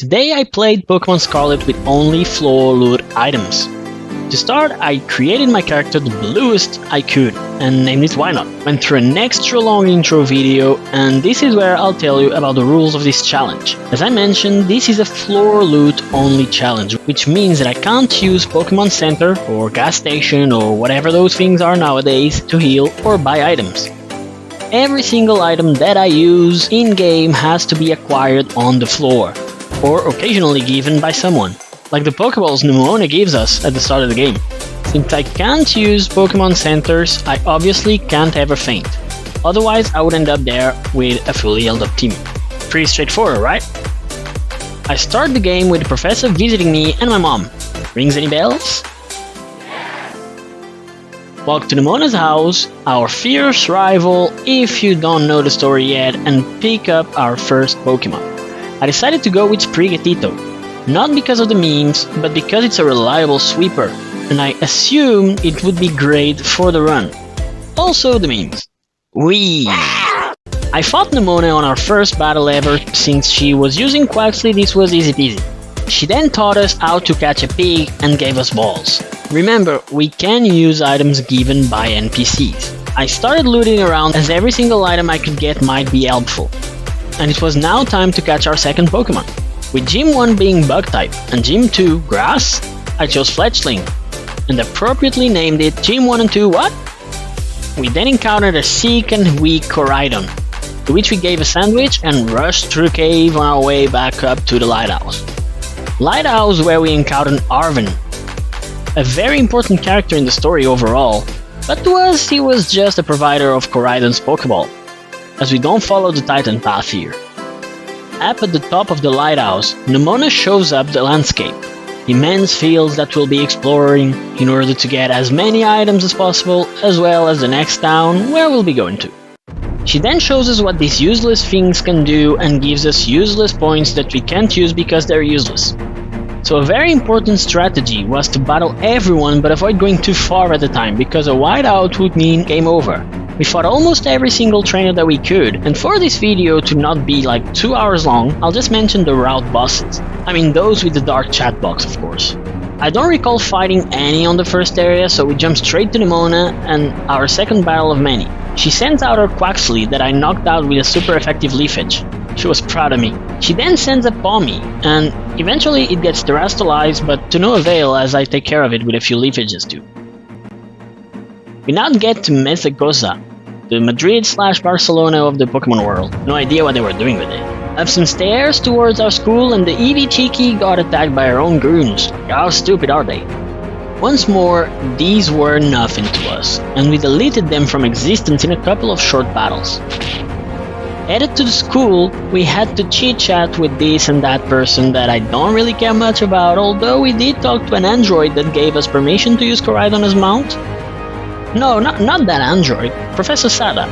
Today I played Pokémon Scarlet with only floor loot items. To start, I created my character the bluest I could, and named it Why Not. Went through an extra long intro video, and this is where I'll tell you about the rules of this challenge. As I mentioned, this is a floor loot only challenge, which means that I can't use Pokémon Center or gas station or whatever those things are nowadays to heal or buy items. Every single item that I use in-game has to be acquired on the floor, or occasionally given by someone, like the Pokeballs Numona gives us at the start of the game. Since I can't use Pokémon Centers, I obviously can't ever faint. Otherwise, I would end up there with a fully healed up team. Pretty straightforward, right? I start the game with the professor visiting me and my mom. Rings any bells? Walk to Numona's house, our fierce rival, if you don't know the story yet, and pick up our first Pokémon. I decided to go with Sprigatito. Not because of the memes, but because it's a reliable sweeper, and I assumed it would be great for the run. Also the memes. Whee! I fought Numona on our first battle ever. Since she was using Quaxly, this was easy peasy. She then taught us how to catch a pig and gave us balls. Remember, we can use items given by NPCs. I started looting around as every single item I could get might be helpful. And it was now time to catch our second Pokémon. With Gym 1 being Bug-type and Gym 2 Grass, I chose Fletchling, and appropriately named it Gym 1 and 2 what? We then encountered a sick and weak Koraidon, to which we gave a sandwich and rushed through the cave on our way back up to the lighthouse. Lighthouse where we encountered Arven, a very important character in the story overall, but to us he was just a provider of Koraidon's Pokeball, as we don't follow the Titan path here. Up at the top of the lighthouse, Numona shows up the landscape, immense fields that we'll be exploring in order to get as many items as possible, as well as the next town where we'll be going to. She then shows us what these useless things can do and gives us useless points that we can't use because they're useless. So a very important strategy was to battle everyone but avoid going too far at a time, because a whiteout would mean game over. We fought almost every single trainer that we could, and for this video to not be like 2 hours long, I'll just mention the route bosses. I mean those with the dark chat box, of course. I don't recall fighting any on the first area, so we jumped straight to Numona and our second battle of many. She sends out her Quaxly that I knocked out with a super effective leafage. She was proud of me. She then sends a Pommy, and eventually it gets terastallized, but to no avail as I take care of it with a few leafages too. We now get to Mesagoza, the Madrid/Barcelona of the Pokémon world. No idea what they were doing with it. Up some stairs towards our school and the Eevee Cheeky got attacked by our own goons. How stupid are they? Once more, these were nothing to us, and we deleted them from existence in a couple of short battles. Headed to the school, we had to chit-chat with this and that person that I don't really care much about, although we did talk to an android that gave us permission to use Koraidon as mount. No, not that android, Professor Sada.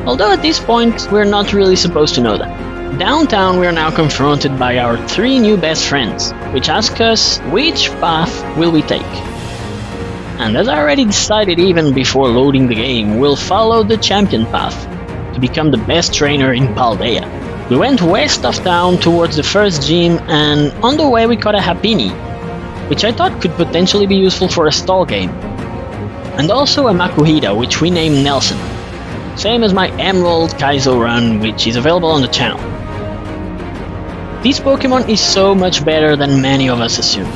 Although at this point, we're not really supposed to know that. Downtown, we are now confronted by our 3 new best friends, which ask us which path will we take. And as I already decided even before loading the game, we'll follow the champion path to become the best trainer in Paldea. We went west of town towards the first gym, and on the way we caught a Happiny, which I thought could potentially be useful for a stall game. And also a Makuhita, which we named Nelson. Same as my Emerald Kaizo run, which is available on the channel. This Pokemon is so much better than many of us assume.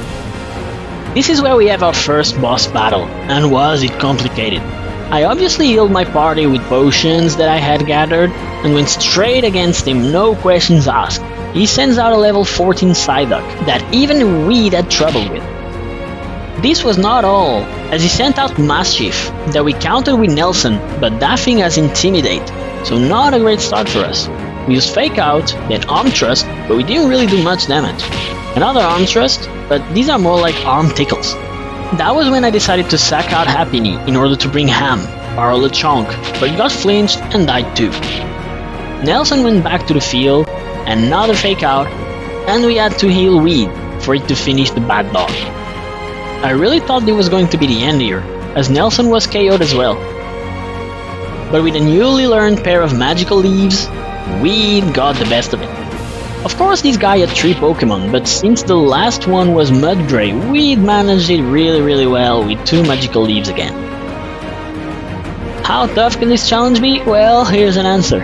This is where we have our first boss battle, and was it complicated. I obviously healed my party with potions that I had gathered, and went straight against him, no questions asked. He sends out a level 14 Psyduck, that even Weed had trouble with. This was not all, as he sent out Mischief, that we countered with Nelson, but that thing has Intimidate, so not a great start for us. We used Fake Out, then Arm Thrust, but we didn't really do much damage. Another Arm Thrust, but these are more like Arm Tickles. That was when I decided to sack out Happiny in order to bring Ham, our Lechonk, but he got flinched and died too. Nelson went back to the field, another Fake Out, and we had to heal Weed for it to finish the bad dog. I really thought it was going to be the end here, as Nelson was KO'd as well. But with a newly learned pair of magical leaves, Weed got the best of it. Of course this guy had 3 Pokémon, but since the last one was Mudbray, we'd managed it really well with 2 magical leaves again. How tough can this challenge be? Well, here's an answer.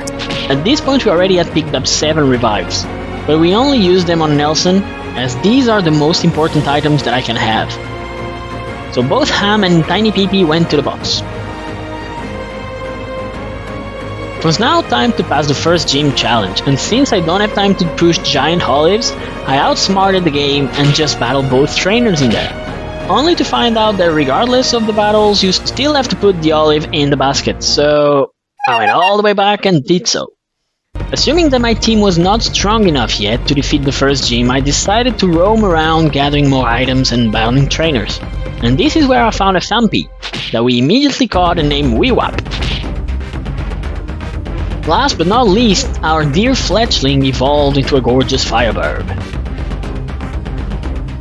At this point we already had picked up 7 revives, but we only used them on Nelson, as these are the most important items that I can have. So both Ham and Tiny PP went to the boss. It was now time to pass the first gym challenge, and since I don't have time to push giant olives, I outsmarted the game and just battled both trainers in there. Only to find out that regardless of the battles, you still have to put the olive in the basket, so I went all the way back and did so. Assuming that my team was not strong enough yet to defeat the first gym, I decided to roam around gathering more items and battling trainers. And this is where I found a Thumpy, that we immediately caught and named Weewap. Last but not least, our dear fledgling evolved into a gorgeous Firebird.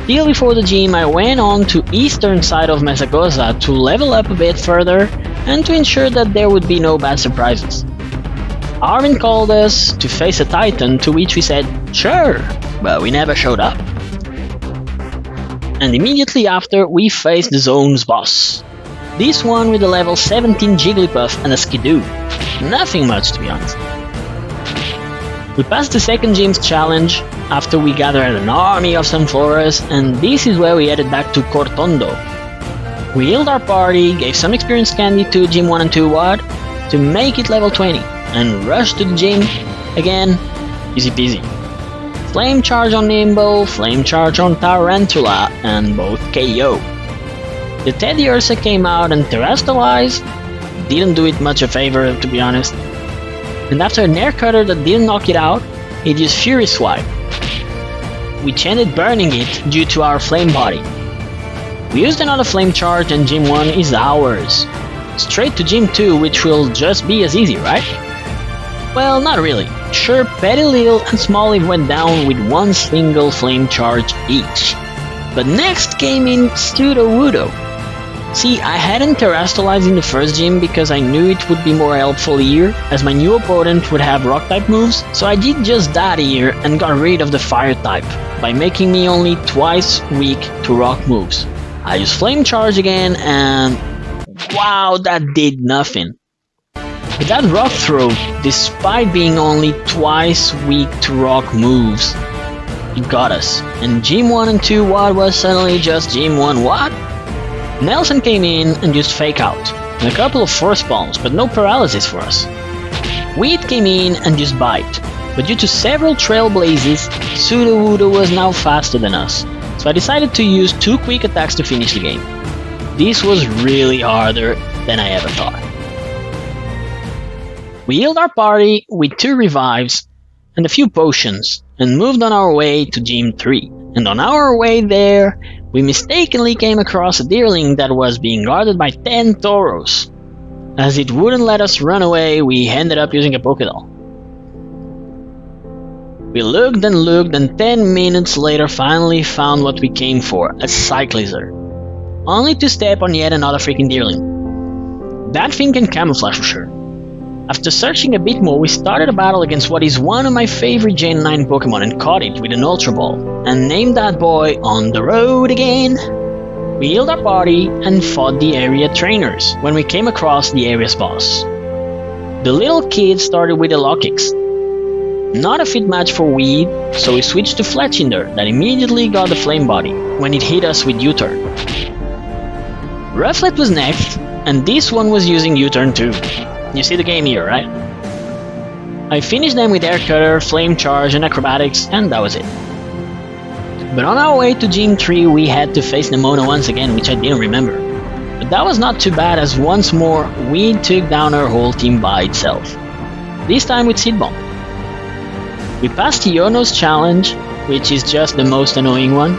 Still before the gym, I went on to eastern side of Mesagoza to level up a bit further and to ensure that there would be no bad surprises. Armin called us to face a Titan, to which we said sure, but we never showed up. And immediately after, we faced the zone's boss. This one with a level 17 Jigglypuff and a Skidoo. Nothing much, to be honest. We passed the second gym's challenge after we gathered an army of Sunfloras, and this is where we headed back to Cortondo. We healed our party, gave some experience candy to Gym 1 and 2 Wad to make it level 20, and rushed to the gym again, easy peasy. Flame Charge on Nimble, Flame Charge on Tarantula, and both KO. The Teddy Ursa came out and Terrestrialized, didn't do it much a favor, to be honest. And after a Nair Cutter that didn't knock it out, it used Fury Swipe, which ended burning it due to our Flame Body. We used another Flame Charge and Gym 1 is ours. Straight to Gym 2, which will just be as easy, right? Well, not really. Sure, Petilil and Smoliv went down with one single Flame Charge each. But next came in Sudowoodo. See, I hadn't Terrestrialized in the first gym because I knew it would be more helpful here, as my new opponent would have rock type moves, so I did just that here and got rid of the fire type, by making me only twice weak to rock moves. I used Flame Charge again and wow, that did nothing. But that rock throw, despite being only twice weak to rock moves, it got us, and Gym 1 and 2 Wad was suddenly just Gym 1 Wad? Nelson came in and used Fake Out, and a couple of Force Palms, but no paralysis for us. Weed came in and used Bite, but due to several Trailblazes, Sudowoodo was now faster than us, so I decided to use 2 quick attacks to finish the game. This was really harder than I ever thought. We healed our party with 2 revives and a few potions, and moved on our way to Gym 3. And on our way there, we mistakenly came across a deerling that was being guarded by 10 Tauros. As it wouldn't let us run away, we ended up using a Pokédoll. We looked and 10 minutes later finally found what we came for, a Cyclizar. Only to step on yet another freaking deerling. That thing can camouflage for sure. After searching a bit more, we started a battle against what is one of my favorite Gen 9 Pokémon and caught it with an Ultra Ball, and named that boy On the Road Again. We healed our party and fought the area trainers when we came across the area's boss. The little kid started with a Lockix. Not a fit match for Weed, so we switched to Fletchinder that immediately got the Flame Body when it hit us with U-Turn. Rufflet was next, and this one was using U-Turn too. You see the game here, right? I finished them with Air Cutter, Flame Charge and Acrobatics, and that was it. But on our way to Gym 3 we had to face Nemona once again, which I didn't remember. But that was not too bad, as once more, Weed took down our whole team by itself. This time with Seed Bomb. We passed Yono's challenge, which is just the most annoying one,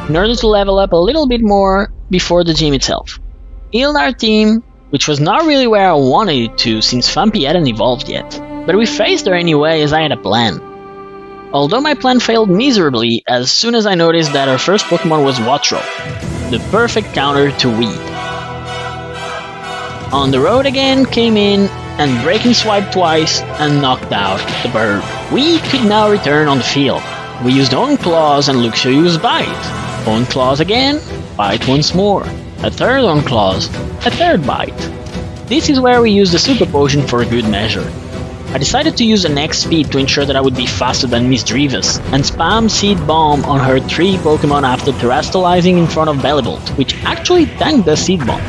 in order to level up a little bit more before the gym itself. Healed our team, which was not really where I wanted it to since Fumpy hadn't evolved yet, but we faced her anyway as I had a plan. Although my plan failed miserably as soon as I noticed that our first Pokémon was Wattrel, the perfect counter to Weed. On the Road Again came in and breaking swipe twice and knocked out the bird. We could now return on the field. We used Own Claws and Luxio used Bite. Own Claws again, Bite once more. A third Own Claws, a third Bite. This is where we used the Super Potion for a good measure. I decided to use an X speed to ensure that I would be faster than Miss Drevis, and spam Seed Bomb on her 3 Pokémon after terastallizing in front of Bellibolt, which actually tanked the Seed Bomb.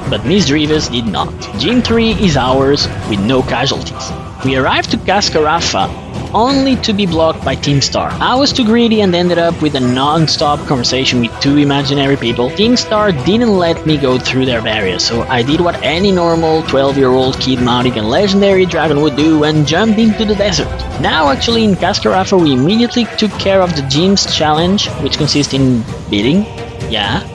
But Miss Drevis did not. Gym 3 is ours, with no casualties. We arrived to Cascarafa, only to be blocked by Team Star. I was too greedy and ended up with a non-stop conversation with 2 imaginary people. Team Star didn't let me go through their barrier, so I did what any normal 12-year-old kid mounting a legendary dragon would do and jumped into the desert. Now actually in Cascarafa we immediately took care of the Gym's challenge, which consists in beating. Yeah.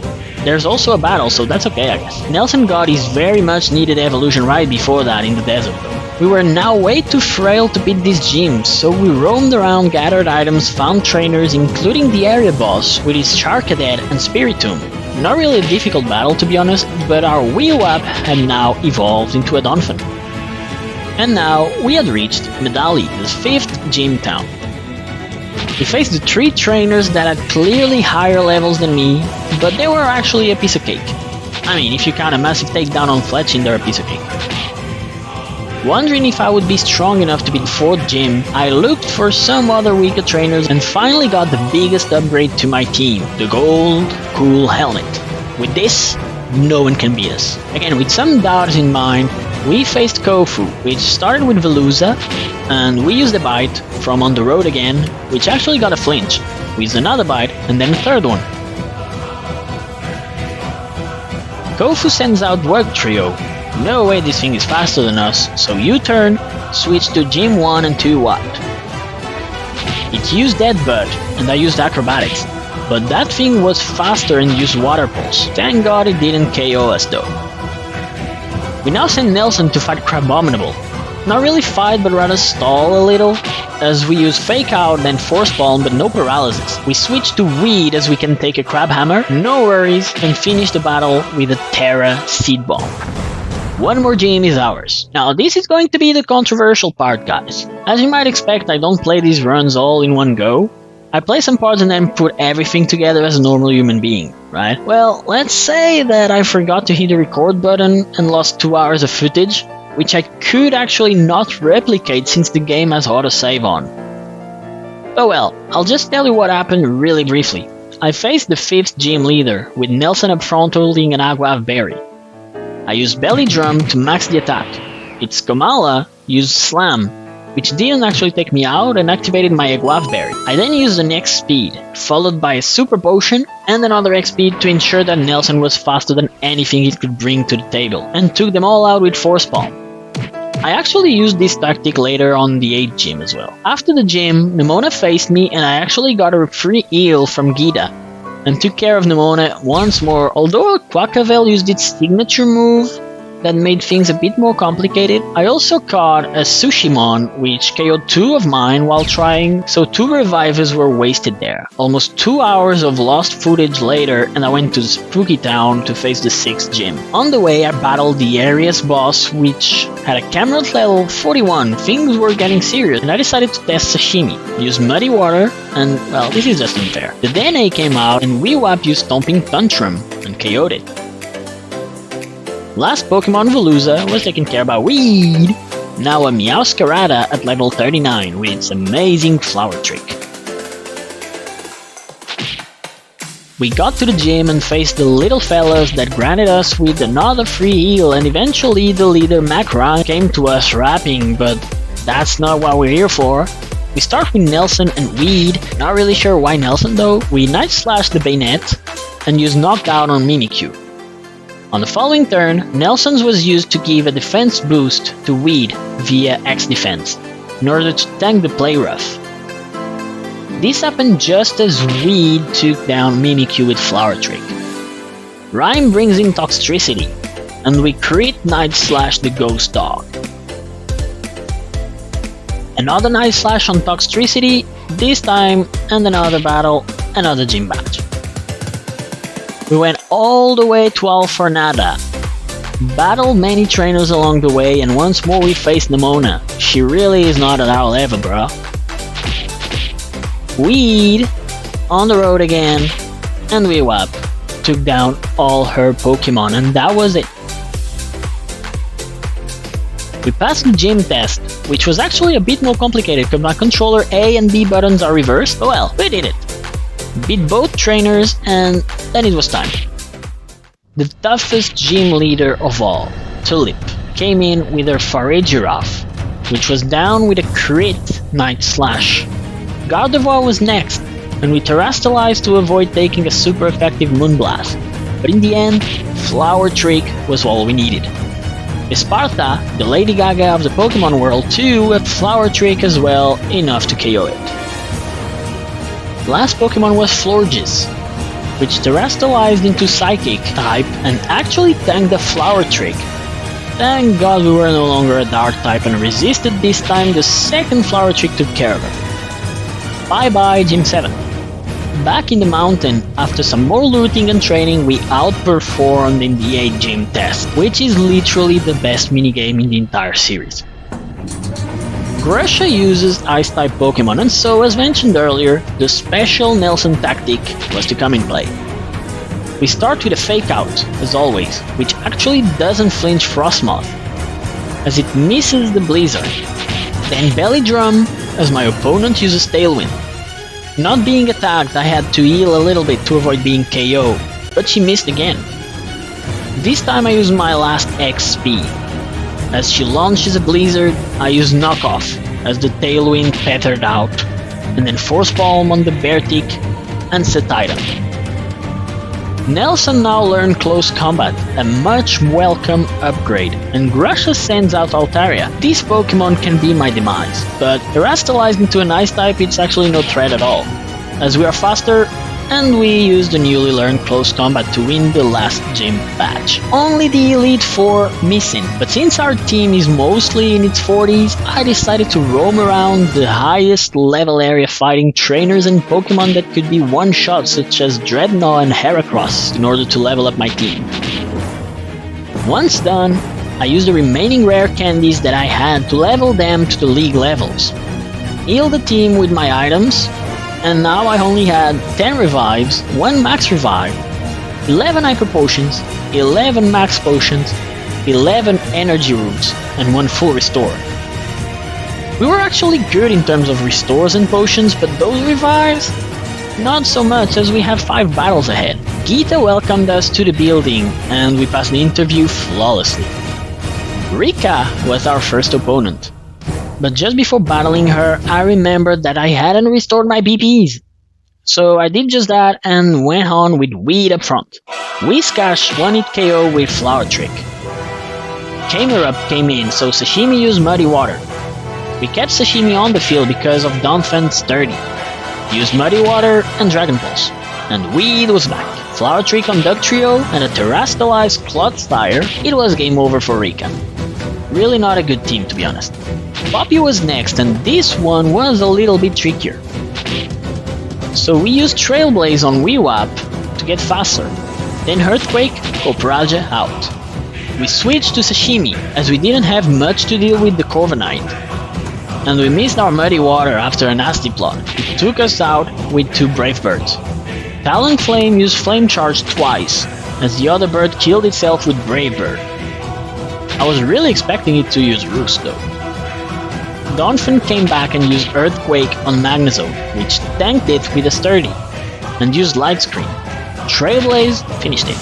There's also a battle, so that's okay I guess. Nelson got his very much needed evolution right before that in the desert though. We were now way too frail to beat these gyms, so we roamed around, gathered items, found trainers, including the area boss with his Charcadet and Spiritomb. Not really a difficult battle to be honest, but our Wee-Wap had now evolved into a Donphan. And now we had reached Medali, the 5th gym town. We faced the 3 trainers that had clearly higher levels than me, but they were actually a piece of cake. I mean, if you count a massive takedown on Fletching, they're a piece of cake. Wondering if I would be strong enough to beat the 4th gym, I looked for some other weaker trainers and finally got the biggest upgrade to my team, the Gold Cool Helmet. With this, no one can beat us. Again, with some doubts in mind, we faced Kofu, which started with Veluza, and we used a Bite from on the road again, which actually got a flinch. We used another Bite, and then a third one. Kofu sends out Work Trio. No way this thing is faster than us, so U-turn, switch to Gym 1 and 2 Watt. It used Deadbutt, and I used Acrobatics, but that thing was faster and used Water Pulse. Thank God it didn't KO us though. We now send Nelson to fight Crabominable. Not really fight, but rather stall a little, as we use Fake Out then Force Palm but no paralysis. We switch to Weed as we can take a Crab Hammer, no worries, and finish the battle with a Terra Seed Bomb. One more gym is ours. Now this is going to be the controversial part guys. As you might expect, I don't play these runs all in one go. I play some parts and then put everything together as a normal human being, right? Well, let's say that I forgot to hit the record button and lost 2 hours of footage, which I could actually not replicate since the game has autosave on. Oh well, I'll just tell you what happened really briefly. I faced the 5th gym leader, with Nelson up front holding an Aguav Berry. I used Belly Drum to max the attack. Its Komala used Slam, which didn't actually take me out and activated my Aguav Berry. I then used an X speed, followed by a Super Potion and another X speed to ensure that Nelson was faster than anything he could bring to the table, and took them all out with Force Palm. I actually used this tactic later on the 8th gym as well. After the gym, Nemona faced me and I actually got a free heal from Gita, and took care of Nemona once more, although Quacavel used its signature move that made things a bit more complicated. I also caught a Sushimon, which KO'd 2 of mine while trying, so 2 revivers were wasted there. Almost 2 hours of lost footage later, and I went to the Spooky Town to face the 6th gym. On the way, I battled the area's boss, which had a Camelot level 41. Things were getting serious, and I decided to test Sashimi. Use Muddy Water, and well, this is just unfair. The DNA came out, and Wee-Wap used Stomping Tantrum, and KO'd it. Last Pokemon Veluza was taken care by Weed, now a Meowscarada at level 39 with its amazing Flower Trick. We got to the gym and faced the little fellas that granted us with another free heal, and eventually the leader Macron came to us rapping, but that's not what we're here for. We start with Nelson and Weed, not really sure why Nelson though. We Night Slash the Bayonet and use Knockdown on Mimikyu. On the following turn, Nelson's was used to give a defense boost to Weed via X defense, in order to tank the play rough. This happened just as Weed took down Mimikyu with Flower Trick. Rhyme brings in Toxtricity, and we crit Night Slash the Ghost Dog. Another Night Slash on Toxtricity, this time, and another battle, another gym badge. We went all the way to Alfornada. Battled many trainers along the way, and once more we faced Nemona. She really is not at our level, bro. Weed, on the road again, and Weewap took down all her Pokemon, and that was it. We passed the gym test, which was actually a bit more complicated because my controller A and B buttons are reversed, but well, we did it. Beat both trainers, and then it was time. The toughest gym leader of all, Tulip, came in with her Farigiraf, which was down with a crit Night Slash. Gardevoir was next, and we terrestrialized to avoid taking a super effective Moonblast, but in the end, Flower Trick was all we needed. Esparta, the Lady Gaga of the Pokemon world too, had Flower Trick as well, enough to KO it. Last Pokemon was Florges, which terrestrialized into Psychic type and actually tanked the Flower Trick. Thank God we were no longer a Dark type and resisted this time. The second Flower Trick took care of it. Bye bye Gym 7. Back in the mountain, after some more looting and training, we outperformed in the 8 gym test, which is literally the best minigame in the entire series. Grusha uses Ice-type Pokemon, and so, as mentioned earlier, the special Nelson tactic was to come in play. We start with a Fake Out, as always, which actually doesn't flinch Frostmoth, as it misses the Blizzard. Then Belly Drum, as my opponent uses Tailwind. Not being attacked, I had to heal a little bit to avoid being KO, but she missed again. This time I used my last XP. As she launches a Blizzard, I use Knockoff as the Tailwind petered out, and then Force Palm on the Beartic and set item. Nelson now learned Close Combat, a much welcome upgrade, and Grusha sends out Altaria. This Pokemon can be my demise, but terrestrialized into an Ice type, it's actually no threat at all, as we are faster and we use the newly learned Close Combat to win the last gym badge. Only the Elite Four missing, but since our team is mostly in its 40s, I decided to roam around the highest level area fighting trainers and Pokemon that could be one-shot, such as Dreadnought and Heracross, in order to level up my team. Once done, I used the remaining rare candies that I had to level them to the league levels. Heal the team with my items, and now I only had 10 revives, 1 max revive, 11 hyper potions, 11 max potions, 11 energy roots, and 1 full restore. We were actually good in terms of restores and potions, but those revives? Not so much, as we have 5 battles ahead. Gita welcomed us to the building, and we passed the interview flawlessly. Rika was our first opponent. But just before battling her, I remembered that I hadn't restored my BPs. So I did just that and went on with Weed up front. Whiscash won it KO with Flower Trick. Camerupt came in, so Sashimi used Muddy Water. We kept Sashimi on the field because of Donphan's Sturdy. Used Muddy Water and Dragon Pulse. And Weed was back. Flower Trick on Dugtrio and a terrestrialized Clodsire, it was game over for Rika. Really not a good team, to be honest. Poppy was next, and this one was a little bit trickier. So we used Trailblaze on Weewap to get faster, then Earthquake, Copraja out. We switched to Sashimi, as we didn't have much to deal with the Corviknight. And we missed our Muddy Water after a nasty plot. It took us out with 2 Brave Birds. Talonflame used Flame Charge twice, as the other bird killed itself with Brave Bird. I was really expecting it to use Roost though. Donphan came back and used Earthquake on Magnezone, which tanked it with a Sturdy, and used Light Screen. Trailblaze finished it.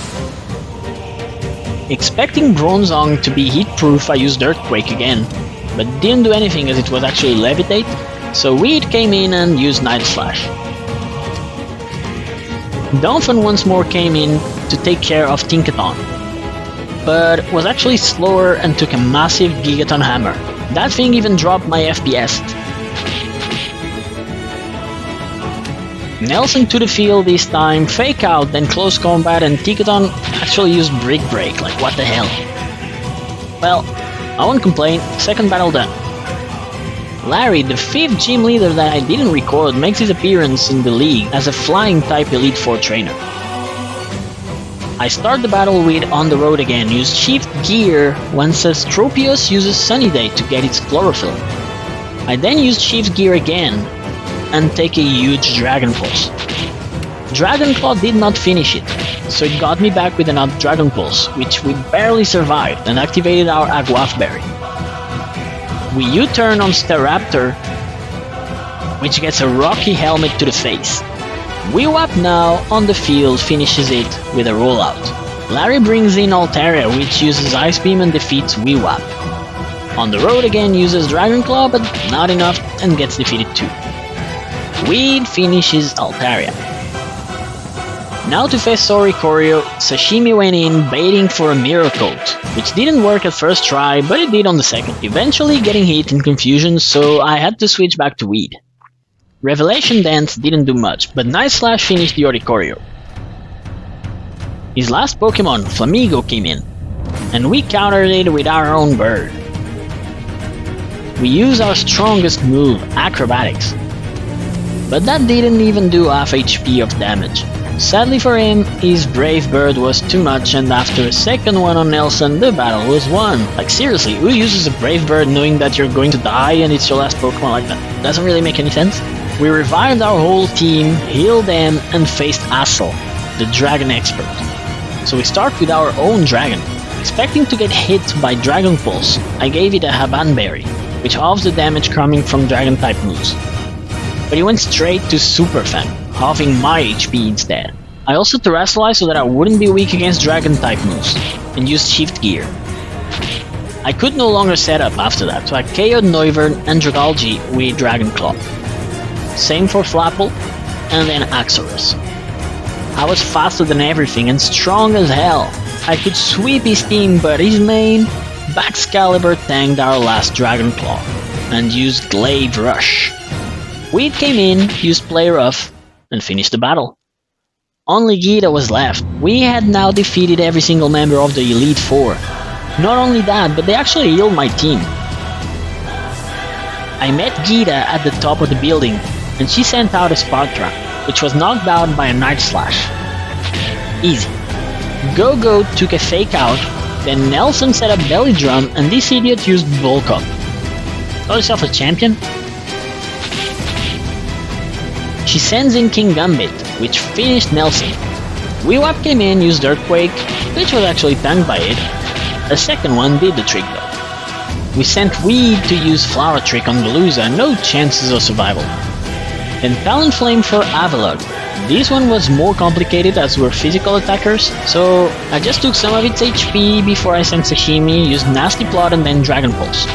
Expecting Bronzong to be heat-proof, I used Earthquake again, but didn't do anything as it was actually Levitate, so Weed came in and used Night Slash. Donphan once more came in to take care of Tinkaton, but was actually slower and took a massive Gigaton Hammer. That thing even dropped my FPS. Nelson to the field this time, Fake Out, then Close Combat, and Tinkaton actually used Brick Break, like what the hell. Well, I won't complain, second battle done. Larry, the 5th gym leader that I didn't record, makes his appearance in the league as a Flying type Elite Four trainer. I start the battle with On the Road Again, use Shift Gear when Sestropius uses Sunny Day to get its chlorophyll. I then use Shift Gear again and take a huge Dragon Pulse. Dragon Claw did not finish it, so it got me back with another Dragon Pulse, which we barely survived and activated our Aguaf Berry. We U-turn on Staraptor, which gets a rocky helmet to the face. Weewap now on the field finishes it with a rollout. Larry brings in Altaria, which uses Ice Beam and defeats Weewap. On the Road Again uses Dragon Claw, but not enough and gets defeated too. Weed finishes Altaria. Now to face Oricorio, Sashimi went in baiting for a Mirror Coat, which didn't work at first try, but it did on the second, eventually getting hit in confusion, so I had to switch back to Weed. Revelation Dance didn't do much, but Night Slash finished the Oricorio. His last Pokemon, Flamigo, came in, and we countered it with our own bird. We used our strongest move, Acrobatics, but that didn't even do half HP of damage. Sadly for him, his Brave Bird was too much, and after a second one on Nelson, the battle was won. Like seriously, who uses a Brave Bird knowing that you're going to die and it's your last Pokemon like that? Doesn't really make any sense. We revived our whole team, healed them, and faced Assel, the Dragon Expert. So we start with our own Dragon. Expecting to get hit by Dragon Pulse, I gave it a Haban Berry, which halves the damage coming from Dragon-type moves. But he went straight to Super Fang, halving my HP instead. I also terrestrialized so that I wouldn't be weak against Dragon-type moves, and used Shift Gear. I could no longer set up after that, so I KO'd Noivern and Dragalge with Dragon Claw. Same for Flapple, and then Axorus. I was faster than everything and strong as hell. I could sweep his team, but his main, Baxcalibur, tanked our last Dragon Claw, and used Glaive Rush. Weed came in, used Play Rough, and finished the battle. Only Gita was left. We had now defeated every single member of the Elite Four. Not only that, but they actually healed my team. I met Gita at the top of the building, and she sent out a Spartra, which was knocked out by a Night Slash. Easy. Go-Go took a Fake Out, then Nelson set up Belly Drum, and this idiot used Bulk Up. Got yourself a champion? She sends in King Gambit, which finished Nelson. Weewap came in, used Earthquake, which was actually tanked by it. A second one did the trick though. We sent Weed to use Flower Trick on Veluza, no chances of survival. Then Talonflame for Avalugg. This one was more complicated as we're physical attackers, so I just took some of its HP before I sent Sashimi, used Nasty Plot and then Dragon Pulse.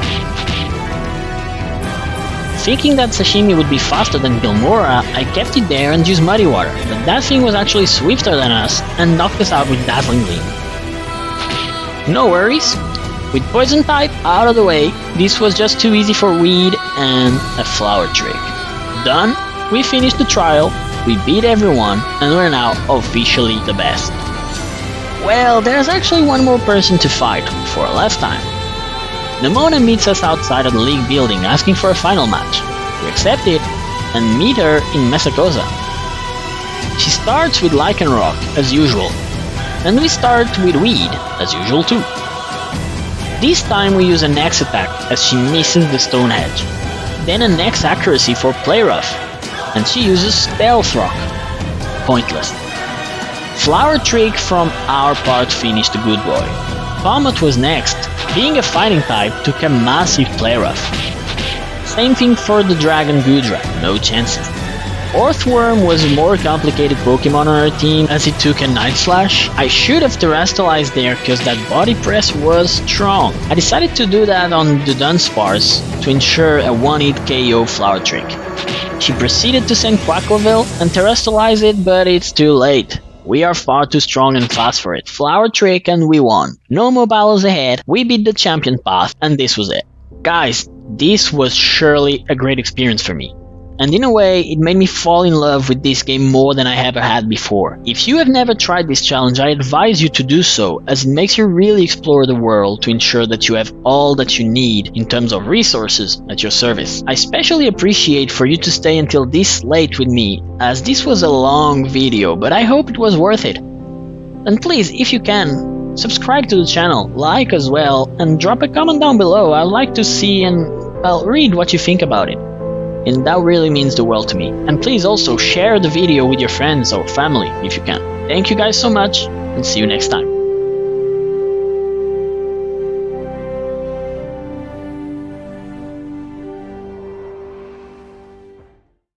Thinking that Sashimi would be faster than Gilmora, I kept it there and used Muddy Water, but that thing was actually swifter than us and knocked us out with Dazzling Gleam. No worries. With Poison type out of the way, this was just too easy for Weed and a Flower Trick. Done, we finished the trial, we beat everyone, and we're now officially the best. Well, there's actually one more person to fight, for a last time. Nemona meets us outside of the league building asking for a final match. We accept it, and meet her in Mesagoza. She starts with Lycanroc, as usual, and we start with Weed, as usual too. This time we use an X attack as she misses the Stone Edge, then an X accuracy for Play Rough, and she uses Stealth Rock. Pointless. Flower Trick from our part finished the good boy. Palmot was next, being a fighting type took a massive Play Rough. Same thing for the Dragon Gudra, no chances. Earthworm was a more complicated Pokemon on our team as it took a Night Slash. I should have terrestrialized there cause that body press was strong. I decided to do that on the Dunsparce to ensure a 1-hit KO Flower Trick. She proceeded to send Quaquavel and terrestrialize it, but it's too late. We are far too strong and fast for it. Flower Trick and we won. No more battles ahead, we beat the champion path and this was it. Guys, this was surely a great experience for me. And in a way, it made me fall in love with this game more than I ever had before. If you have never tried this challenge, I advise you to do so, as it makes you really explore the world to ensure that you have all that you need in terms of resources at your service. I especially appreciate for you to stay until this late with me, as this was a long video, but I hope it was worth it. And please, if you can, subscribe to the channel, like as well, and drop a comment down below. I'd like to see and read what you think about it. And that really means the world to me. And please also share the video with your friends or family if you can. Thank you guys so much, and see you next time.